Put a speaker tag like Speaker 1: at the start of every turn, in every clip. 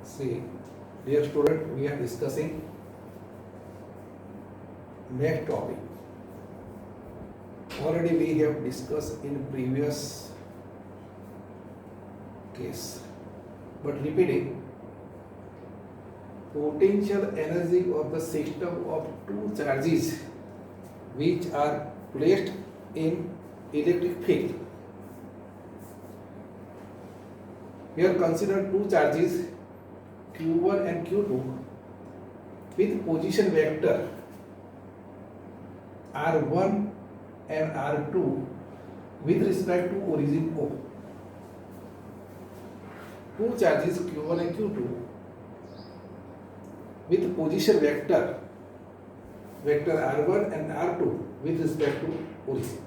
Speaker 1: See, dear student, we are discussing next topic. Already we have discussed in previous case, but repeating, potential energy of the system of two charges which are placed in electric field. Here consider two charges Q1 and Q2 with position vector R1 and R2 with respect to origin O. Two charges Q1 and Q2 with position vector R1 and R2 with respect to origin,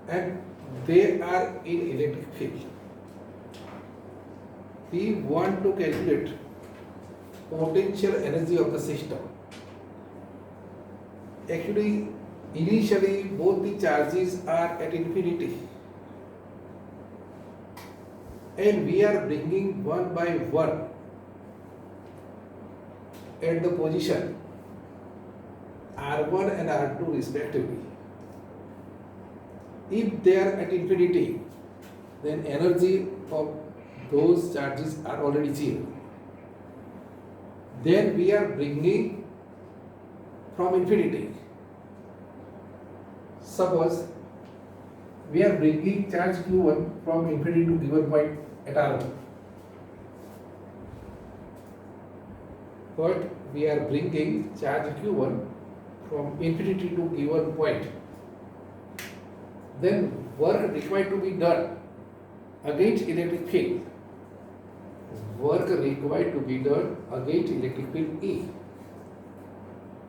Speaker 1: and they are in electric field. We want to calculate potential energy of the system. Actually, initially both the charges are at infinity, and we are bringing one by one at the position R1 and R2 respectively. If they are at infinity, then energy of those charges are already zero. Then we are bringing from infinity. Suppose we are bringing charge Q1 from infinity to given point at R1. But we are bringing charge Q1 from infinity to given point. Then work required to be done against electric field. Work required to be done against electric field E.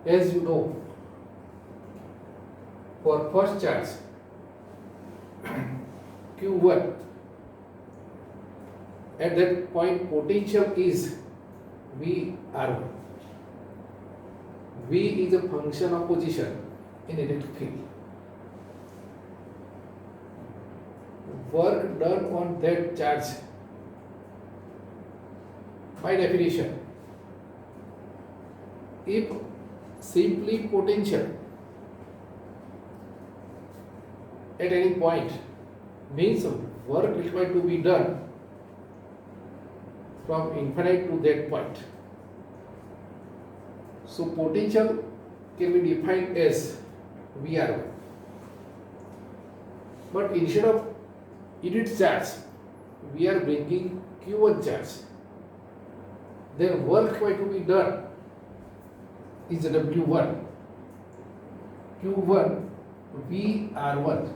Speaker 1: As you know, for first charge Q1, at that point potential is VR1. V is a function of position in electric field. Work done on that charge, by definition, if simply potential at any point means work required to be done from infinite to that point. So potential can be defined as VR1. But instead of unit charge, we are bringing Q1 charge. Then work required to be done is W1. Q1 VR1.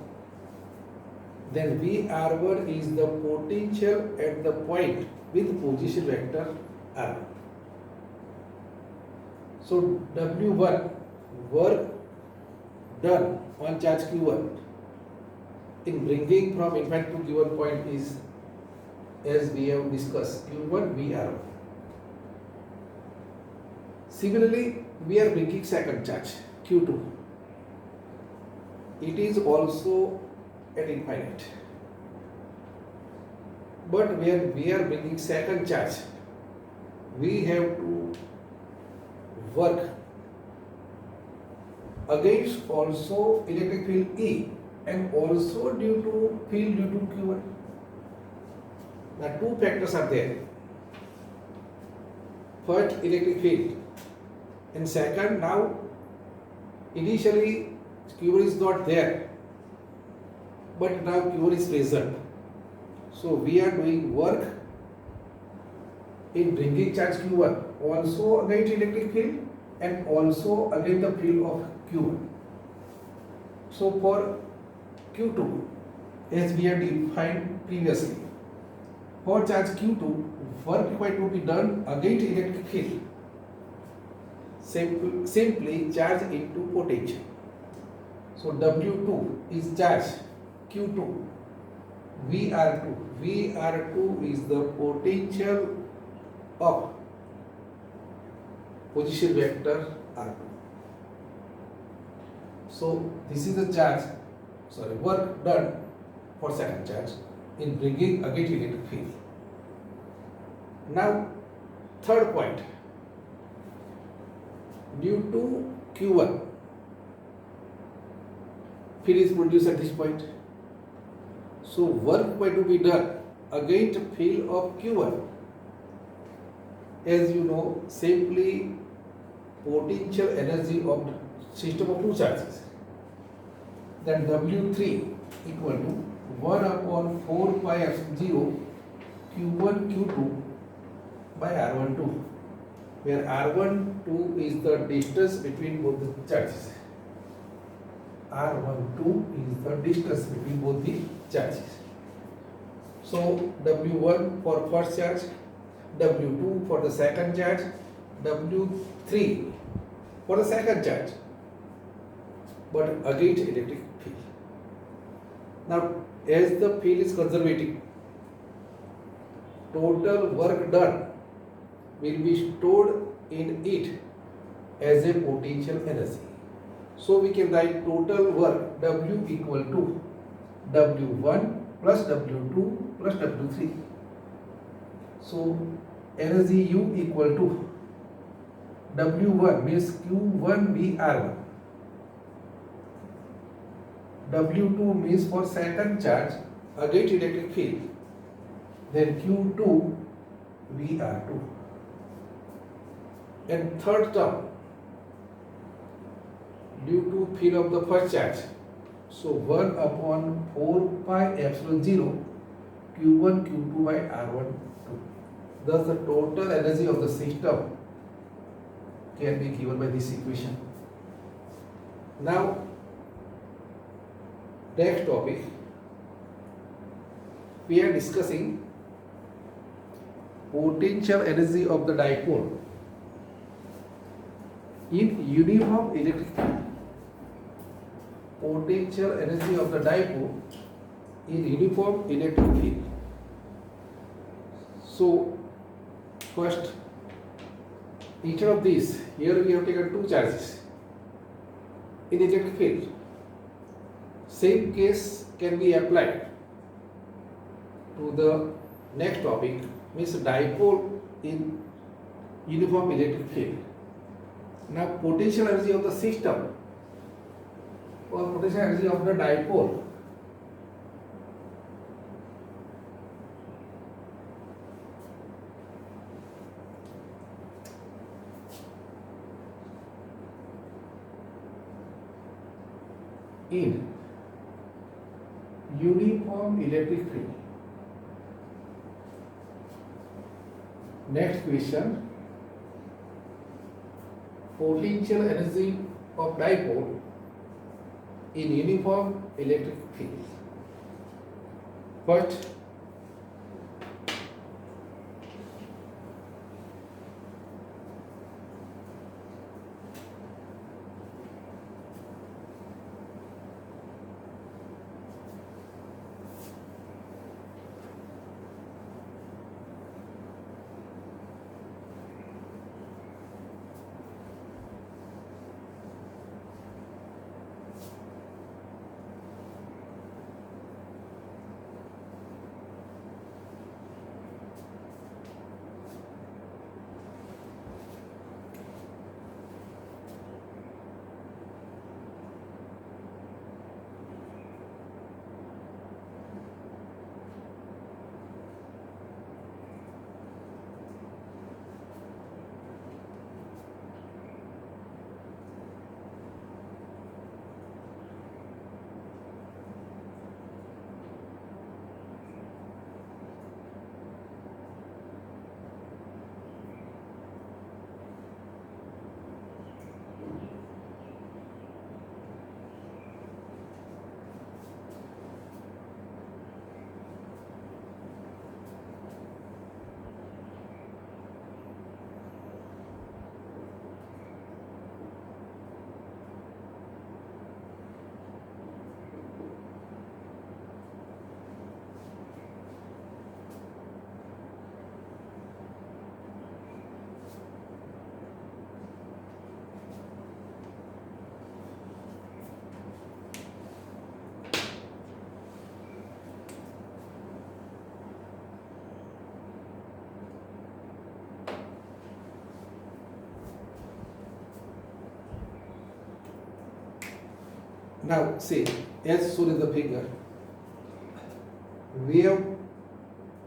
Speaker 1: Then VR1 is the potential at the point with position vector R. So W1, work done on charge Q1 in bringing from infinite to given point is, as we have discussed, Q1 VR1. Similarly, we are bringing second charge Q2. It is also at infinite. But when we are bringing second charge, we have to work against also electric field E and also due to field due to Q1. Now two factors are there. First, electric field, and second, now initially Q1 is not there, but now Q1 is present. So we are doing work in bringing charge Q1 also against electric field and also against the field of Q1. So for Q2, as we have defined previously, for charge Q2, work required to be done against electric field. Simply charge into potential. So W2 is charge Q2, VR2. VR2 is the potential of position vector R2. So this is the charge, work done for second charge in bringing against electric field. Now, third point, due to Q1, field is produced at this point. So work by to be done against field of Q1. As you know, simply potential energy of the system of two charges. Then W3 equal to 1 upon 4 pi epsilon 0 Q1 Q2 by R12, where R12 is the distance between both the charges. R12 is the distance between both the charges. So W1 for first charge, W2 for the second charge, W3 for the second charge, but against electric field. Now, as the field is conservative, total work done will be stored in it as a potential energy. So we can write total work W equal to W1 plus W2 plus W3. So energy U equal to W1 means Q1 VR1. W2 means for second charge against electric field. Then Q2 VR2. And third term, due to field of the first charge. So 1 upon 4 pi epsilon 0 Q1 Q2 by R12. Thus the total energy of the system can be given by this equation. Now, next topic, we are discussing potential energy of the dipole in uniform electric field. Potential energy of the dipole in uniform electric field. So, first, each of these, here we have taken two charges in electric field. Same case can be applied to the next topic, means dipole in uniform electric field. Now, potential energy of the system or potential energy of the dipole in uniform electric field. Next question, potential energy of dipole in uniform electric field. First, Now see, as shown in the figure, we have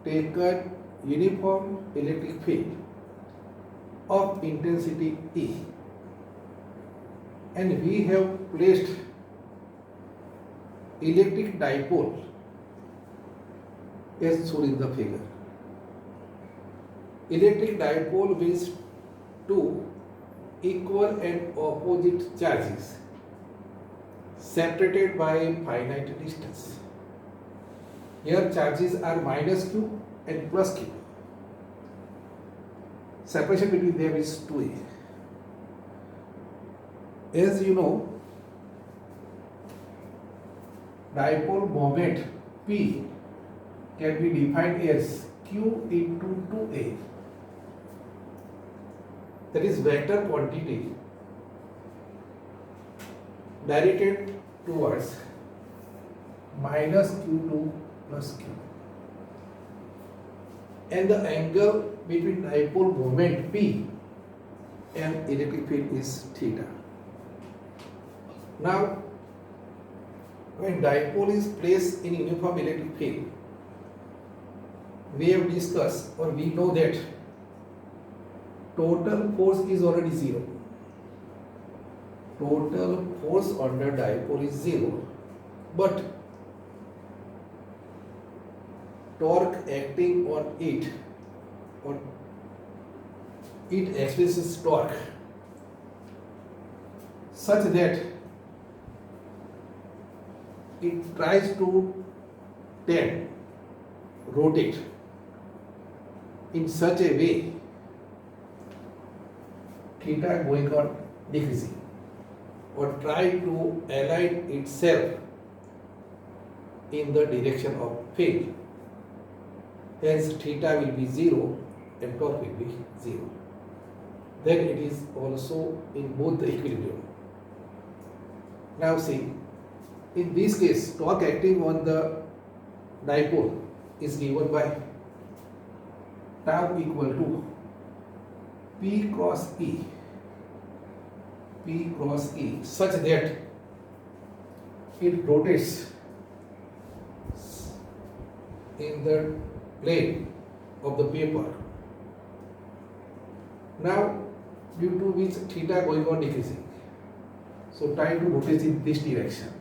Speaker 1: taken uniform electric field of intensity E, and we have placed electric dipole as shown in the figure. Electric dipole means two equal and opposite charges separated by a finite distance. Here charges are minus q and plus q. Separation between them is 2a. As you know, dipole moment P can be defined as q into 2a. That is vector quantity directed towards minus q2 plus q, and the angle between dipole moment P and electric field is theta. Now, when dipole is placed in uniform electric field, we have discussed, or we know that total force is already zero. Total force under dipole is zero, but torque acting on it, or it experiences torque such that it tries to rotate in such a way theta going on decreasing, or try to align itself in the direction of field. Hence theta will be 0 and torque will be 0. Then it is also in both the equilibrium. Now see, in this case torque acting on the dipole is given by tau equal to P cross E such that it rotates in the plane of the paper. Now, due to which theta going on decreasing, so time to rotate in this direction.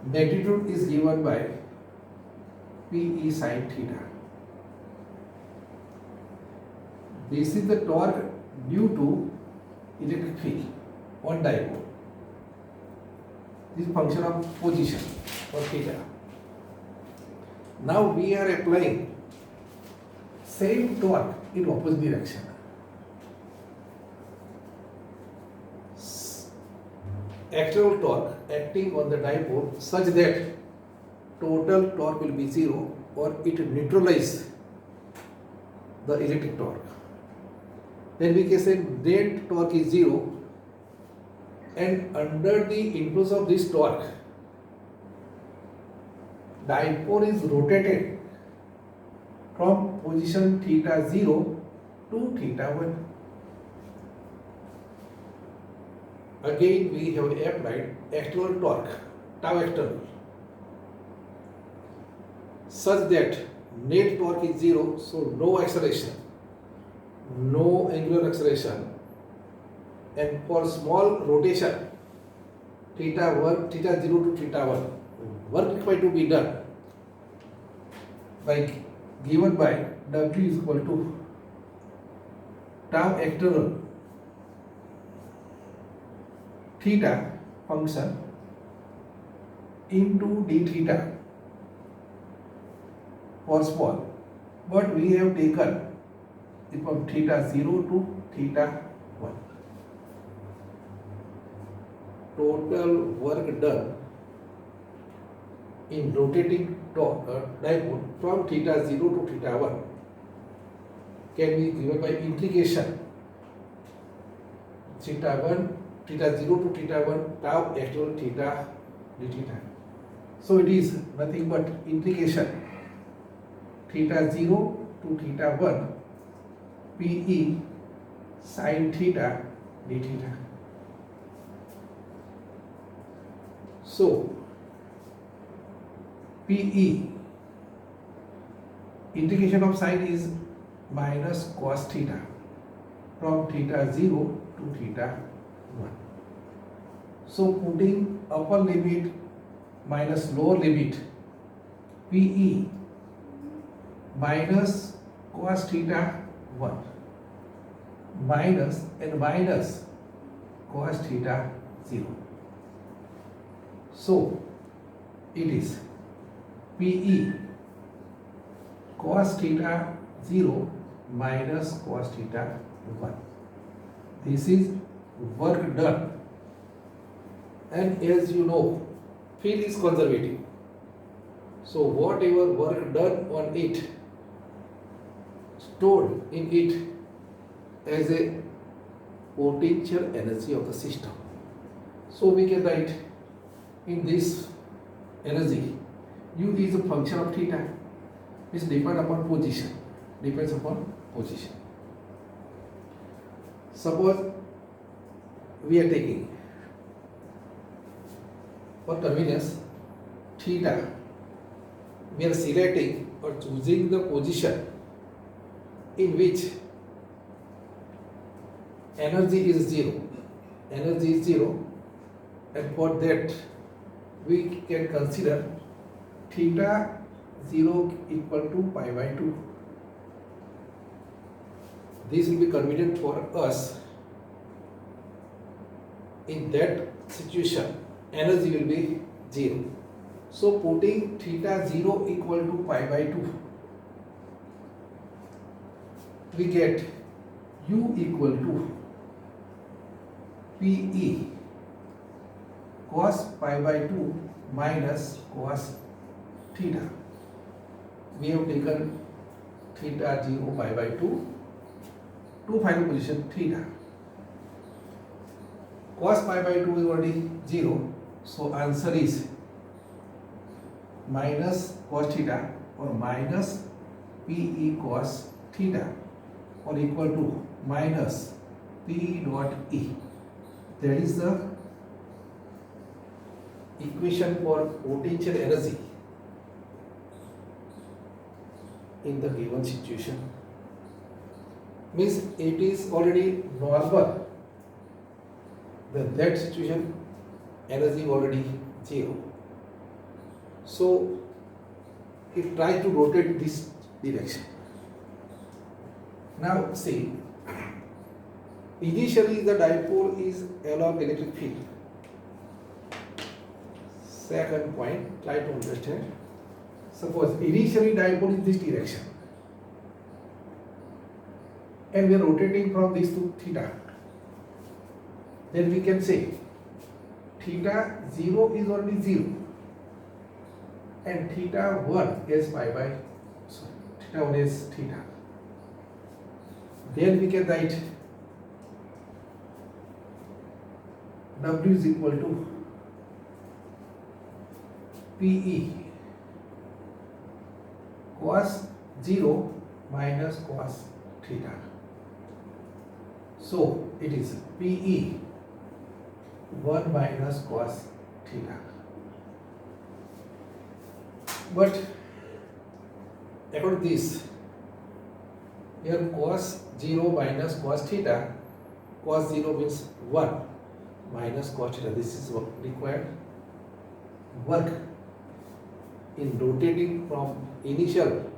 Speaker 1: Magnitude is given by Pe sin theta. This is the torque due to electric field on dipole. This is function of position or theta. Now we are applying same torque in opposite direction. External torque acting on the dipole such that total torque will be 0, or it neutralizes the electric torque. Then we can say net torque is 0, and under the influence of this torque, dipole is rotated from position theta 0 to theta 1. Again we have applied external torque, tau external, such that net torque is 0, so no acceleration, no angular acceleration, and for small rotation theta 0 to theta 1, work required to be done by given by W is equal to tau external theta function into d theta for small, but we have taken it from theta 0 to theta 1. Total work done in rotating dipole from theta 0 to theta 1 can be given by integration theta 0 to theta 1 tau external theta d theta. So it is nothing but integration theta 0 to theta 1 Pe sin theta d theta. So PE, integration of sign is minus cos theta from theta 0 to theta 1. So putting upper limit minus lower limit, PE minus cos theta 1 minus and minus cos theta 0. So it is PE cos theta 0 minus cos theta 1. This is work done, and as you know, field is conservative. So whatever work done on it, stored in it as a potential energy of the system. So we can write in this energy, U is a function of theta, which depends upon position. Suppose we are taking for convenience theta, we are selecting or choosing the position in which energy is zero, and for that we can consider theta 0 equal to pi by 2. This will be convenient for us. In that situation, energy will be 0. So putting theta 0 equal to pi by 2, we get U equal to PE cos pi by 2 minus cos theta. We have taken theta 0 pi by 2 to final position theta. Cos pi by 2 is already 0, so answer is minus cos theta or minus PE cos theta or equal to minus P dot E. That is the equation for potential energy in the given situation. Means it is already normal. That situation energy already 0. So it tries to rotate this direction. Now see, initially the dipole is along electric field. Second point, try to understand. Suppose initially dipole is this direction, and we are rotating from this to theta. Then we can say theta 0 is already 0 and theta 1 is theta 1 is theta. Then we can write W is equal to PE cos 0 minus cos theta. So it is PE 1 minus cos theta. But according to this, here cos 0 minus cos theta, cos 0 means 1 minus cos theta. This is what required work in rotating from initial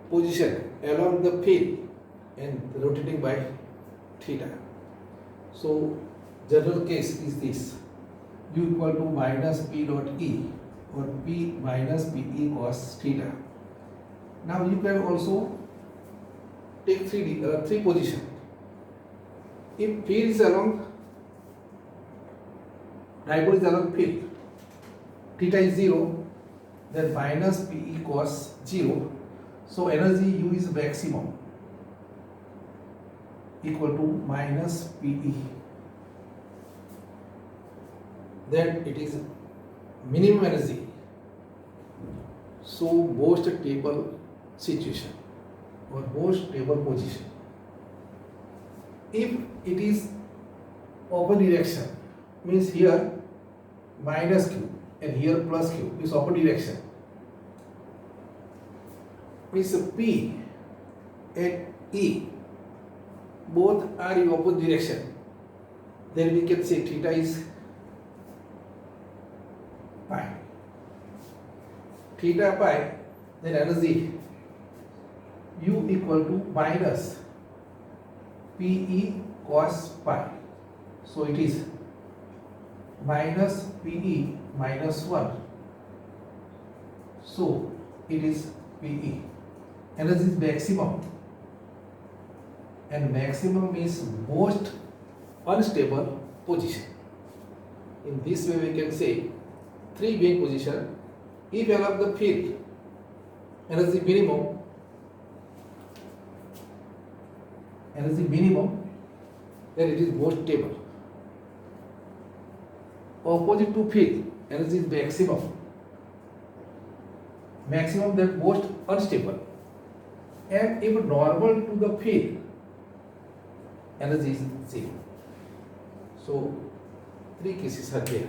Speaker 1: position along the field and rotating by theta. So general case is this: U equal to minus P dot E or P minus PE cos theta. Now you can also take three position. If field is along, dipole is along field, theta is 0, then minus PE cos 0. So energy U is maximum, equal to minus PE. Then it is minimum energy. So most stable situation or most stable position. If it is open direction, means here minus q and here plus q is opposite direction. Means P and E both are in opposite direction. Then we can say theta is pi. Theta pi, then energy U equal to minus PE cos pi. So it is minus PE minus 1. So it is PE. Energy is maximum. And maximum is most unstable position. In this way we can say 3 being position. If along the field energy minimum, then it is most stable. Opposite to field energy is maximum that most unstable. And if normal to the field, energy is zero. So 3 cases are there.